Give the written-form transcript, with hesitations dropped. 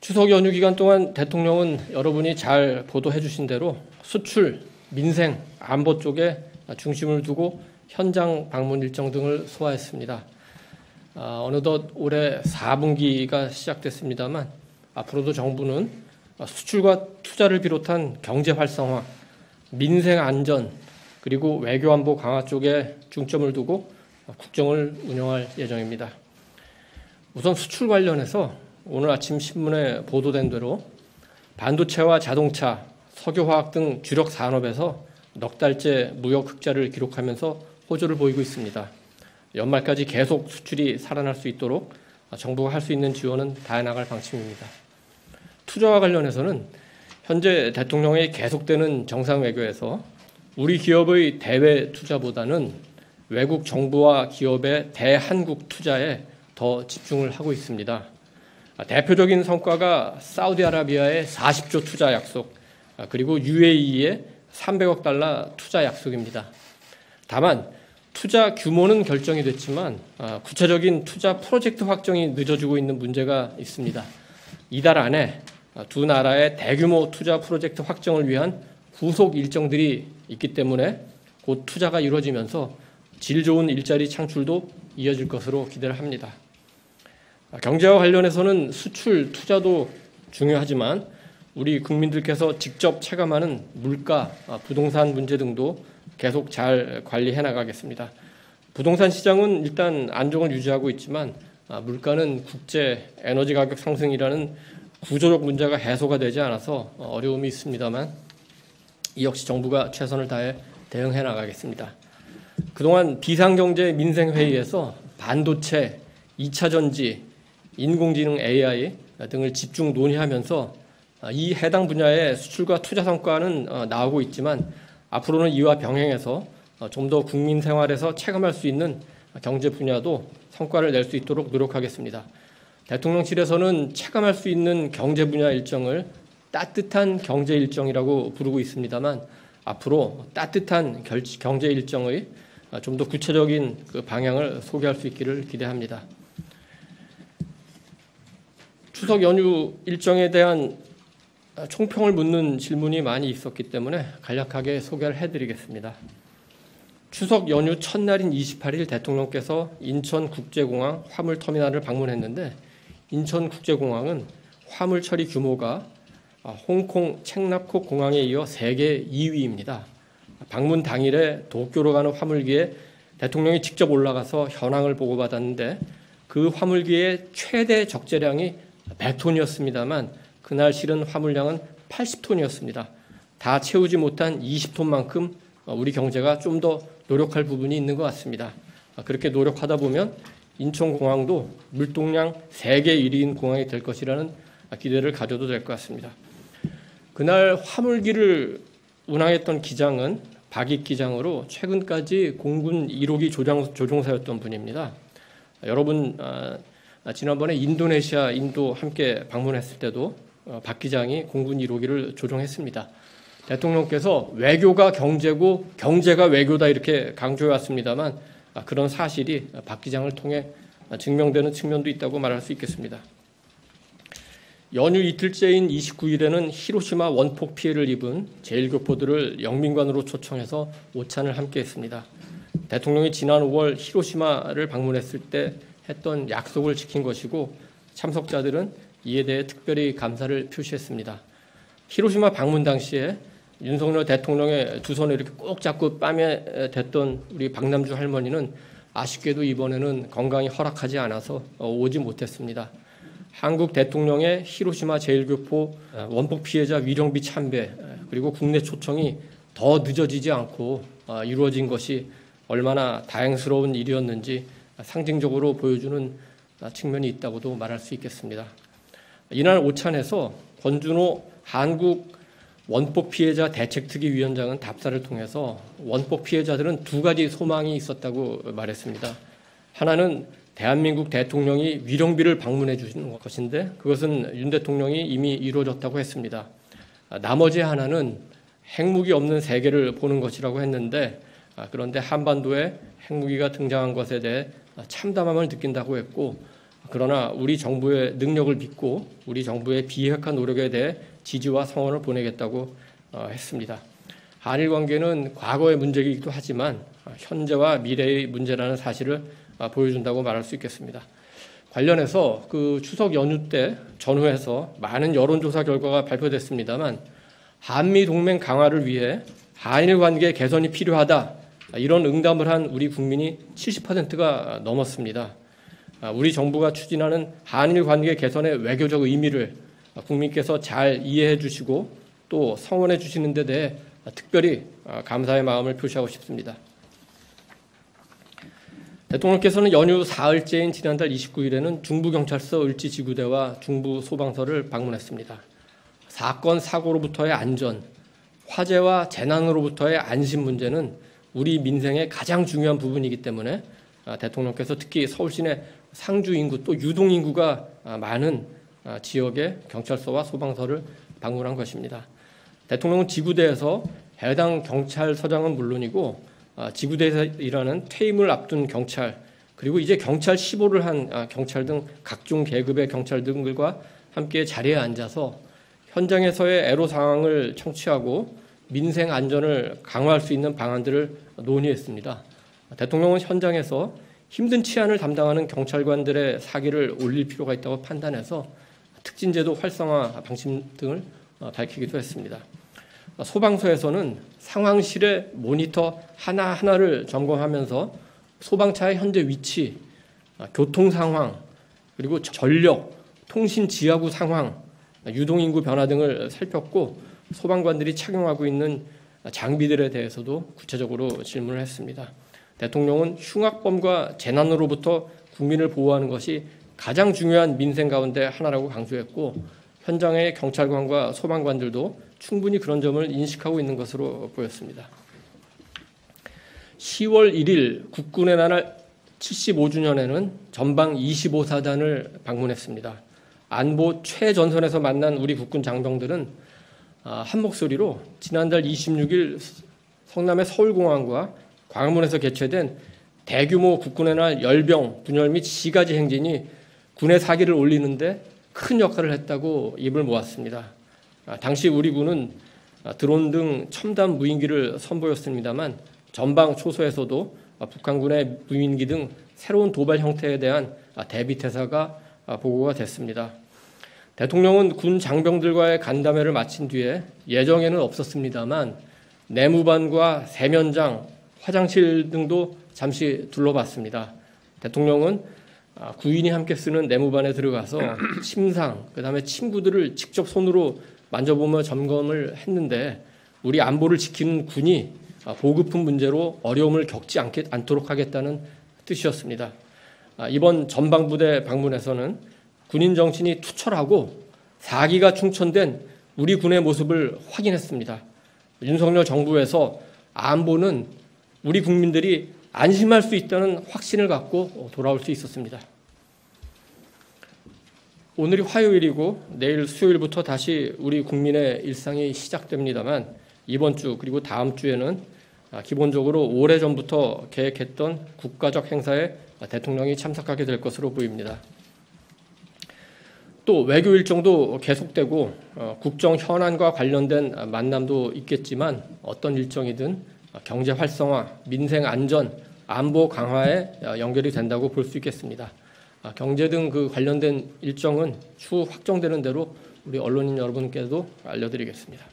추석 연휴 기간 동안 대통령은 여러분이 잘 보도해 주신 대로 수출, 민생, 안보 쪽에 중심을 두고 현장 방문 일정 등을 소화했습니다. 어느덧 올해 4분기가 시작됐습니다만 앞으로도 정부는 수출과 투자를 비롯한 경제 활성화, 민생 안전, 그리고 외교 안보 강화 쪽에 중점을 두고 국정을 운영할 예정입니다. 우선 수출 관련해서 오늘 아침 신문에 보도된 대로 반도체와 자동차, 석유화학 등 주력 산업에서 넉 달째 무역 흑자를 기록하면서 호조를 보이고 있습니다. 연말까지 계속 수출이 살아날 수 있도록 정부가 할 수 있는 지원은 다해 나갈 방침입니다. 투자와 관련해서는 현재 대통령의 계속되는 정상 외교에서 우리 기업의 대외 투자보다는 외국 정부와 기업의 대한국 투자에 더 집중을 하고 있습니다. 대표적인 성과가 사우디아라비아의 40조 투자 약속, 그리고 UAE의 300억 달러 투자 약속입니다. 다만 투자 규모는 결정이 됐지만 구체적인 투자 프로젝트 확정이 늦어지고 있는 문제가 있습니다. 이달 안에 두 나라의 대규모 투자 프로젝트 확정을 위한 후속 일정들이 있기 때문에 곧 투자가 이루어지면서 질 좋은 일자리 창출도 이어질 것으로 기대를 합니다. 경제와 관련해서는 수출, 투자도 중요하지만 우리 국민들께서 직접 체감하는 물가, 부동산 문제 등도 계속 잘 관리해 나가겠습니다. 부동산 시장은 일단 안정을 유지하고 있지만 물가는 국제 에너지 가격 상승이라는 구조적 문제가 해소가 되지 않아서 어려움이 있습니다만 이 역시 정부가 최선을 다해 대응해 나가겠습니다. 그동안 비상경제 민생회의에서 반도체, 2차 전지, 인공지능 AI 등을 집중 논의하면서 이 해당 분야의 수출과 투자 성과는 나오고 있지만 앞으로는 이와 병행해서 좀 더 국민 생활에서 체감할 수 있는 경제 분야도 성과를 낼 수 있도록 노력하겠습니다. 대통령실에서는 체감할 수 있는 경제 분야 일정을 따뜻한 경제 일정이라고 부르고 있습니다만 앞으로 따뜻한 경제 일정의 좀 더 구체적인 그 방향을 소개할 수 있기를 기대합니다. 추석 연휴 일정에 대한 총평을 묻는 질문이 많이 있었기 때문에 간략하게 소개를 해드리겠습니다. 추석 연휴 첫날인 28일 대통령께서 인천국제공항 화물터미널을 방문했는데 인천국제공항은 화물 처리 규모가 홍콩 첵라콕 공항에 이어 세계 2위입니다. 방문 당일에 도쿄로 가는 화물기에 대통령이 직접 올라가서 현황을 보고받았는데 그 화물기의 최대 적재량이 100톤이었습니다만 그날 실은 화물량은 80톤이었습니다. 다 채우지 못한 20톤만큼 우리 경제가 좀 더 노력할 부분이 있는 것 같습니다. 그렇게 노력하다 보면 인천공항도 물동량 세계 1위인 공항이 될 것이라는 기대를 가져도 될 것 같습니다. 그날 화물기를 운항했던 기장은 박익 기장으로 최근까지 공군 1호기 조종사였던 분입니다. 여러분 지난번에 인도네시아, 인도 함께 방문했을 때도 박 기장이 공군 1호기를 조종했습니다. 대통령께서 외교가 경제고 경제가 외교다 이렇게 강조해 왔습니다만 그런 사실이 박 기장을 통해 증명되는 측면도 있다고 말할 수 있겠습니다. 연휴 이틀째인 29일에는 히로시마 원폭 피해를 입은 제1교포들을 영민관으로 초청해서 오찬을 함께 했습니다. 대통령이 지난 5월 히로시마를 방문했을 때 했던 약속을 지킨 것이고 참석자들은 이에 대해 특별히 감사를 표시했습니다. 히로시마 방문 당시에 윤석열 대통령의 두 손을 이렇게 꼭 잡고 뺨에 댔던 우리 박남주 할머니는 아쉽게도 이번에는 건강이 허락하지 않아서 오지 못했습니다. 한국 대통령의 히로시마 제1교포 원폭 피해자 위령비 참배 그리고 국내 초청이 더 늦어지지 않고 이루어진 것이 얼마나 다행스러운 일이었는지 상징적으로 보여주는 측면이 있다고도 말할 수 있겠습니다. 이날 오찬에서 권준호 한국 원폭 피해자 대책특위위원장은 답사를 통해서 원폭 피해자들은 두 가지 소망이 있었다고 말했습니다. 하나는 대한민국 대통령이 위령비를 방문해 주시는 것인데 그것은 윤 대통령이 이미 이루어졌다고 했습니다. 나머지 하나는 핵무기 없는 세계를 보는 것이라고 했는데 그런데 한반도에 핵무기가 등장한 것에 대해 참담함을 느낀다고 했고 그러나 우리 정부의 능력을 믿고 우리 정부의 비핵화 노력에 대해 지지와 성원을 보내겠다고 했습니다. 한일 관계는 과거의 문제이기도 하지만 현재와 미래의 문제라는 사실을 보여준다고 말할 수 있겠습니다. 관련해서 그 추석 연휴 때 전후에서 많은 여론조사 결과가 발표됐습니다만 한미 동맹 강화를 위해 한일 관계 개선이 필요하다, 이런 응답을 한 우리 국민이 70%가 넘었습니다. 우리 정부가 추진하는 한일 관계 개선의 외교적 의미를 국민께서 잘 이해해 주시고 또 성원해 주시는 데 대해 특별히 감사의 마음을 표시하고 싶습니다. 대통령께서는 연휴 사흘째인 지난달 29일에는 중부경찰서 을지지구대와 중부소방서를 방문했습니다. 사건, 사고로부터의 안전, 화재와 재난으로부터의 안심 문제는 우리 민생의 가장 중요한 부분이기 때문에 대통령께서 특히 서울 시내 상주 인구 또 유동 인구가 많은 지역의 경찰서와 소방서를 방문한 것입니다. 대통령은 지구대에서 해당 경찰서장은 물론이고 지구대에서 일하는 퇴임을 앞둔 경찰, 그리고 이제 경찰 15를 한 경찰 등 각종 계급의 경찰 등들과 함께 자리에 앉아서 현장에서의 애로 상황을 청취하고 민생 안전을 강화할 수 있는 방안들을 논의했습니다. 대통령은 현장에서 힘든 치안을 담당하는 경찰관들의 사기를 올릴 필요가 있다고 판단해서 특진제도 활성화 방침 등을 밝히기도 했습니다. 소방서에서는 상황실의 모니터 하나하나를 점검하면서 소방차의 현재 위치, 교통 상황, 그리고 전력, 통신 지하구 상황, 유동인구 변화 등을 살폈고 소방관들이 착용하고 있는 장비들에 대해서도 구체적으로 질문을 했습니다. 대통령은 흉악범과 재난으로부터 국민을 보호하는 것이 가장 중요한 민생 가운데 하나라고 강조했고 현장의 경찰관과 소방관들도 충분히 그런 점을 인식하고 있는 것으로 보였습니다. 10월 1일 국군의 날 75주년에는 전방 25사단을 방문했습니다. 안보 최전선에서 만난 우리 국군 장병들은 한 목소리로 지난달 26일 성남의 서울공항과 광화문에서 개최된 대규모 국군의 날 열병, 분열 및 시가지 행진이 군의 사기를 올리는데 큰 역할을 했다고 입을 모았습니다. 당시 우리 군은 드론 등 첨단 무인기를 선보였습니다만 전방 초소에서도 북한군의 무인기 등 새로운 도발 형태에 대한 대비 태세가 보고가 됐습니다. 대통령은 군 장병들과의 간담회를 마친 뒤에 예정에는 없었습니다만 내무반과 세면장, 화장실 등도 잠시 둘러봤습니다. 대통령은 구인이 함께 쓰는 내무반에 들어가서 침상, 그다음에 침구들을 직접 손으로 만져보며 점검을 했는데 우리 안보를 지키는 군이 보급품 문제로 어려움을 겪지 않도록 하겠다는 뜻이었습니다. 이번 전방부대 방문에서는 군인 정신이 투철하고 사기가 충천된 우리 군의 모습을 확인했습니다. 윤석열 정부에서 안보는 우리 국민들이 안심할 수 있다는 확신을 갖고 돌아올 수 있었습니다. 오늘이 화요일이고 내일 수요일부터 다시 우리 국민의 일상이 시작됩니다만 이번 주 그리고 다음 주에는 기본적으로 오래전부터 계획했던 국가적 행사에 대통령이 참석하게 될 것으로 보입니다. 또 외교 일정도 계속되고 국정 현안과 관련된 만남도 있겠지만 어떤 일정이든 경제 활성화, 민생 안전, 안보 강화에 연결이 된다고 볼 수 있겠습니다. 경제 등 그 관련된 일정은 추후 확정되는 대로 우리 언론인 여러분께도 알려드리겠습니다.